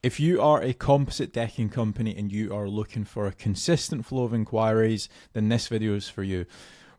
If you are a composite decking company and you are looking for a consistent flow of inquiries, then this video is for you.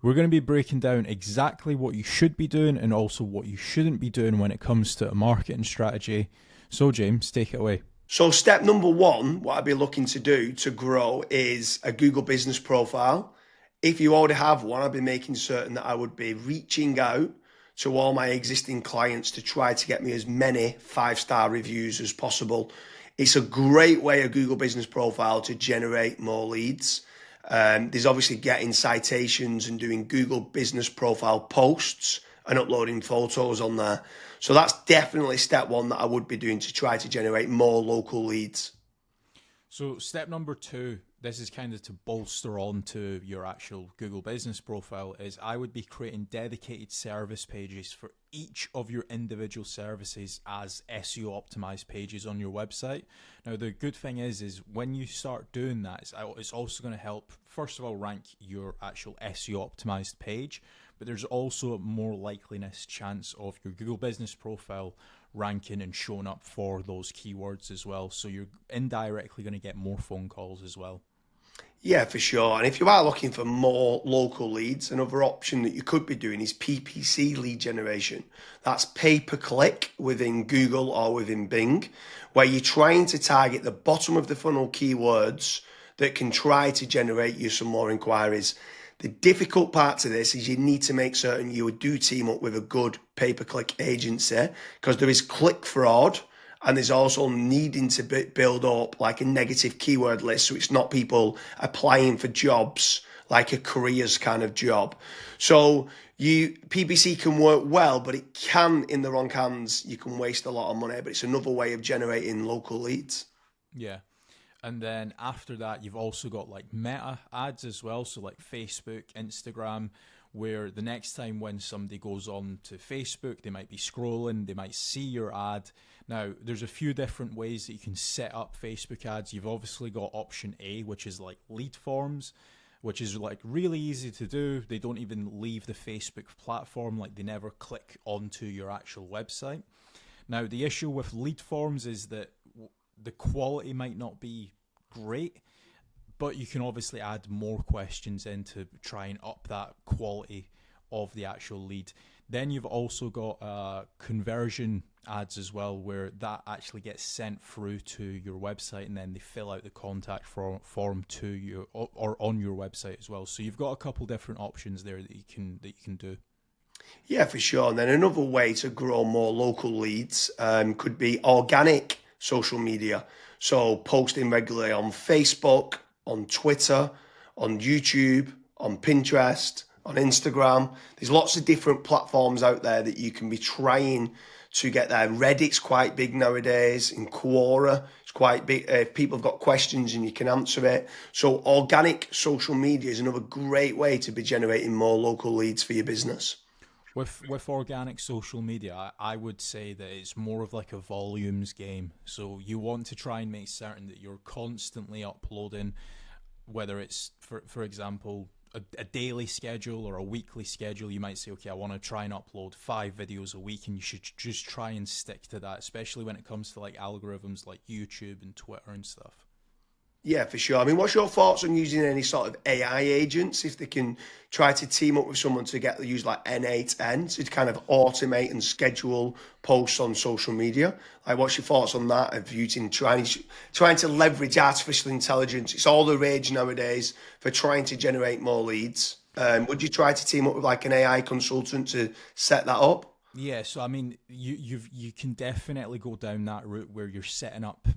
We're going to be breaking down exactly what you should be doing and also what you shouldn't be doing when it comes to a marketing strategy. So James, take it away. So step number one, what I'd be looking to do to grow is a Google business profile. If you already have one, I'd be making certain that I would be reaching out to all my existing clients to try to get me as many 5-star reviews as possible. It's a great way, a Google business profile, to generate more leads. There's obviously getting citations and doing Google business profile posts and uploading photos on there. So that's definitely step one that I would be doing to try to generate more local leads. So step number two, this is kind of to bolster on to your actual Google business profile, is I would be creating dedicated service pages for each of your individual services as SEO optimized pages on your website. Now, the good thing is when you start doing that, it's also going to help, first of all, rank your actual SEO optimized page, but there's also a more likeliness chance of your Google business profile ranking and showing up for those keywords as well. So you're indirectly going to get more phone calls as well. Yeah, for sure. And if you are looking for more local leads, another option that you could be doing is PPC lead generation. That's pay per click within Google or within Bing, where you're trying to target the bottom of the funnel keywords that can try to generate you some more inquiries. The difficult part to this is you need to make certain you do team up with a good pay-per-click agency, because there is click fraud and there's also needing to build up like a negative keyword list, so it's not people applying for jobs like a careers kind of job. So PPC can work well, but it can, in the wrong hands, you can waste a lot of money, but it's another way of generating local leads. Yeah. And then after that, you've also got like meta ads as well. So like Facebook, Instagram, where the next time when somebody goes on to Facebook, they might be scrolling, they might see your ad. Now, there's a few different ways that you can set up Facebook ads. You've obviously got option A, which is like lead forms, which is like really easy to do. They don't even leave the Facebook platform, like they never click onto your actual website. Now, the issue with lead forms is that the quality might not be great, but you can obviously add more questions in to try and up that quality of the actual lead. Then you've also got conversion ads as well, where that actually gets sent through to your website and then they fill out the contact form to you or on your website as well. So you've got a couple different options there that you can do. Yeah, for sure. And then another way to grow more local leads could be organic social media. So posting regularly on Facebook, on Twitter, on YouTube, on Pinterest, on Instagram. There's lots of different platforms out there that you can be trying to get there. Reddit's quite big nowadays. In Quora, it's quite big. If people have got questions and you can answer it. So organic social media is another great way to be generating more local leads for your business. With organic social media, I would say that it's more of like a volumes game. So you want to try and make certain that you're constantly uploading, whether it's, for example, a daily schedule or a weekly schedule. You might say, okay, I want to try and upload 5 videos a week, and you should just try and stick to that, especially when it comes to like algorithms like YouTube and Twitter and stuff. Yeah, for sure. I mean, what's your thoughts on using any sort of AI agents if they can try to team up with someone to use like N8N to kind of automate and schedule posts on social media? Like, what's your thoughts on that? Of using trying to leverage artificial intelligence? It's all the rage nowadays for trying to generate more leads. Would you try to team up with like an AI consultant to set that up? Yeah, so I mean, you can definitely go down that route where you're setting up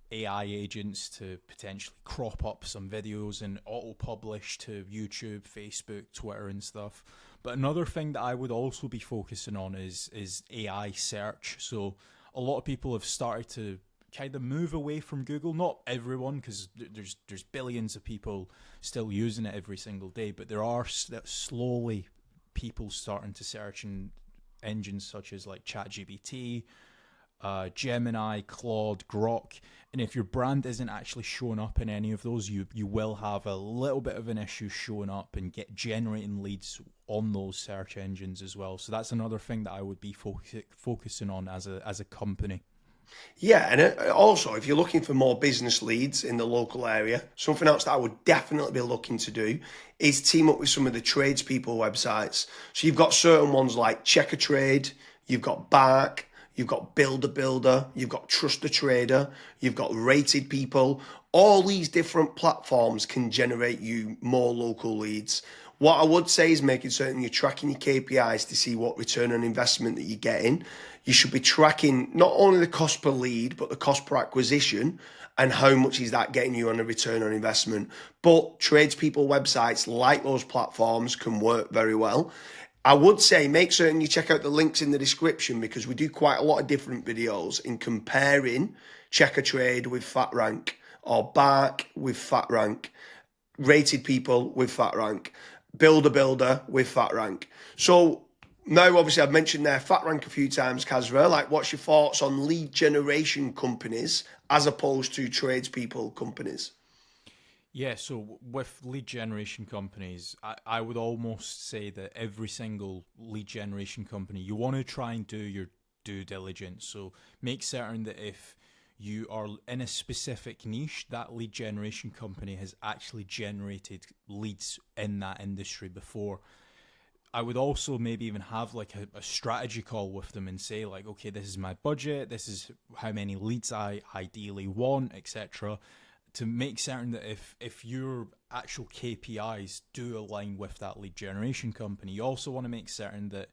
AI agents to potentially crop up some videos and auto-publish to YouTube, Facebook, Twitter and stuff. But another thing that I would also be focusing on is AI search. So a lot of people have started to kind of move away from Google. Not everyone, because there's billions of people still using it every single day, but there are slowly people starting to search in engines such as like ChatGPT, Gemini, Claude, Grok. And if your brand isn't actually showing up in any of those, you will have a little bit of an issue showing up and generating leads on those search engines as well. So that's another thing that I would be focusing on as a company. Yeah, and also if you're looking for more business leads in the local area, something else that I would definitely be looking to do is team up with some of the tradespeople websites. So you've got certain ones like Checker Trade, you've got Bark, you've got Builder, you've got Trust a Trader, you've got Rated People. All these different platforms can generate you more local leads. What I would say is making certain you're tracking your KPIs to see what return on investment that you're getting. You should be tracking not only the cost per lead, but the cost per acquisition and how much is that getting you on a return on investment. But tradespeople websites like those platforms can work very well. I would say make certain you check out the links in the description because we do quite a lot of different videos in comparing Checker Trade with FatRank or Bark with FatRank, Rated People with FatRank, Builder with FatRank. So now, obviously, I've mentioned there FatRank a few times, Kasra. Like, what's your thoughts on lead generation companies as opposed to tradespeople companies? Yeah, so with lead generation companies, I would almost say that every single lead generation company, you want to try and do your due diligence. So make certain that if you are in a specific niche, that lead generation company has actually generated leads in that industry before. I would also maybe even have like a strategy call with them and say like, okay, this is my budget, this is how many leads I ideally want, etc. To make certain that if your actual KPIs do align with that lead generation company, you also want to make certain that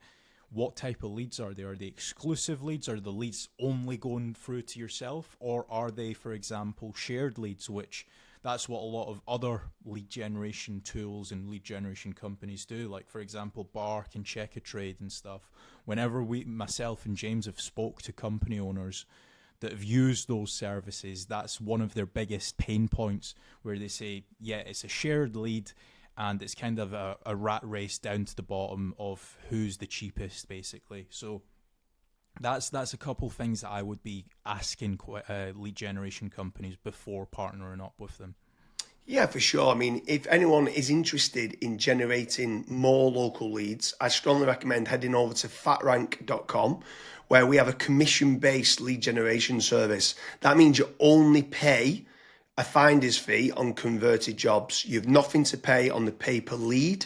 what type of leads are they? Are they exclusive leads? Are the leads only going through to yourself? Or are they, for example, shared leads, which that's what a lot of other lead generation tools and lead generation companies do. Like, for example, Bark and Check a Trade and stuff. Whenever myself and James have spoke to company owners that have used those services, that's one of their biggest pain points where they say, yeah, it's a shared lead and it's kind of a rat race down to the bottom of who's the cheapest, basically. So that's a couple things that I would be asking lead generation companies before partnering up with them. Yeah, for sure. I mean, if anyone is interested in generating more local leads, I strongly recommend heading over to fatrank.com, where we have a commission-based lead generation service. That means you only pay a finder's fee on converted jobs. You have nothing to pay on the pay per lead.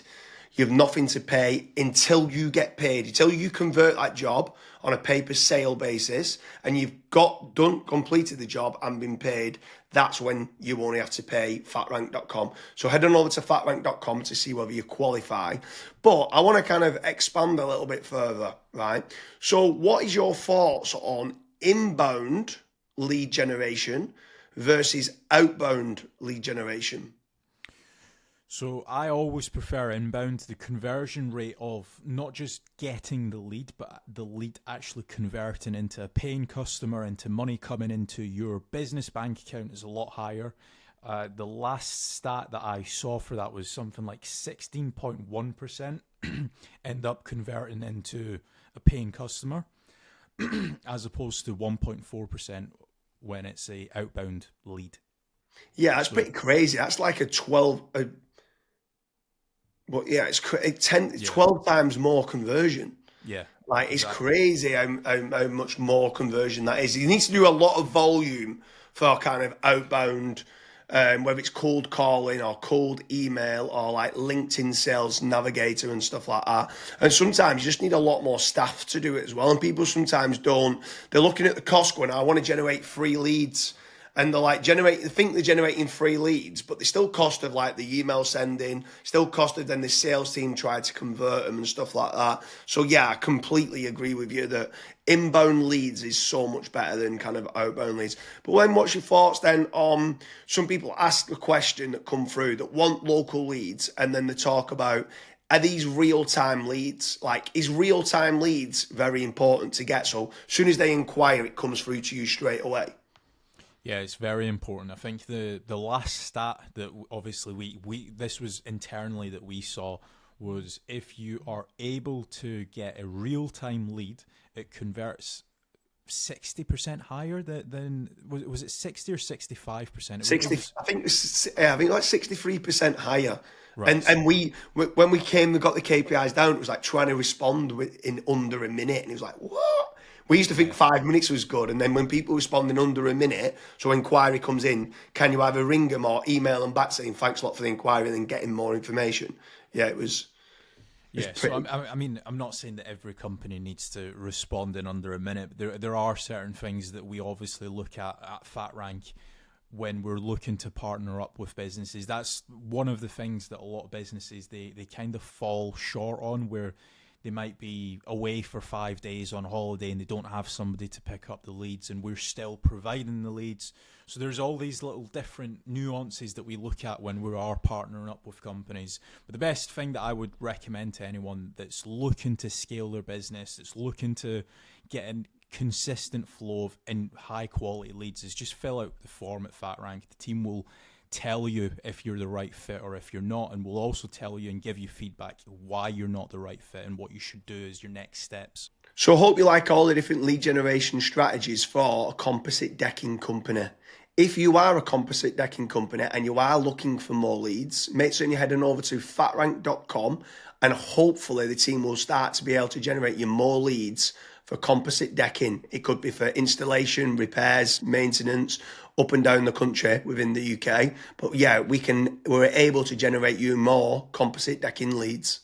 You have nothing to pay until you get paid, until you convert that job on a pay per sale basis and you've completed the job and been paid. That's when you only have to pay fatrank.com. So head on over to fatrank.com to see whether you qualify. But I want to kind of expand a little bit further, right? So what is your thoughts on inbound lead generation versus outbound lead generation? So I always prefer inbound. The conversion rate of not just getting the lead, but the lead actually converting into a paying customer, into money coming into your business bank account is a lot higher. The last stat that I saw for that was something like 16.1% end up converting into a paying customer as opposed to 1.4% when it's a outbound lead. Yeah, that's pretty crazy. That's like a 12... But yeah, it's 12 times more conversion. Yeah, Like, it's exactly. crazy how much more conversion that is. You need to do a lot of volume for kind of outbound, whether it's cold calling or cold email or like LinkedIn Sales Navigator and stuff like that. And sometimes you just need a lot more staff to do it as well. And people sometimes don't. They're looking at the cost going, I want to generate 3 leads. And they're like they think they're generating 3 leads, but they still cost of like the email sending, still cost of then the sales team try to convert them and stuff like that. So yeah, I completely agree with you that inbound leads is so much better than kind of outbound leads. But then what's your thoughts then on some people ask the question that come through that want local leads and then they talk about, are these real-time leads? Like, is real-time leads very important to get? So as soon as they inquire, it comes through to you straight away. Yeah, it's very important. I think the last stat that obviously we this was internally that we saw was if you are able to get a real time lead, it converts 60% higher than was it 60 or 65%? 60, I think like 63% higher. Right. And when we got the KPIs down, it was like trying to respond in under a minute. And it was like, what? We used to think Yeah. 5 minutes was good, and then when people responding under a minute, so inquiry comes in, can you either ring them or email them back saying thanks a lot for the inquiry and then getting more information? Yeah, it was Yeah, so pretty. I mean, I'm not saying that every company needs to respond in under a minute. But there are certain things that we obviously look at FatRank when we're looking to partner up with businesses. That's one of the things that a lot of businesses they kind of fall short on, where they might be away for 5 days on holiday and they don't have somebody to pick up the leads, and we're still providing the leads. So there's all these little different nuances that we look at when we are partnering up with companies. But the best thing that I would recommend to anyone that's looking to scale their business, that's looking to get a consistent flow of and high quality leads, is just fill out the form at FatRank. The team will tell you if you're the right fit or if you're not, and we'll also tell you and give you feedback why you're not the right fit and what you should do as your next steps. So I hope you like all the different lead generation strategies for a composite decking company. If you are a composite decking company and you are looking for more leads, make sure you're heading over to fatrank.com, and hopefully the team will start to be able to generate you more leads for composite decking. It could be for installation, repairs, maintenance, up and down the country within the UK. But yeah, we're able to generate you more composite decking leads.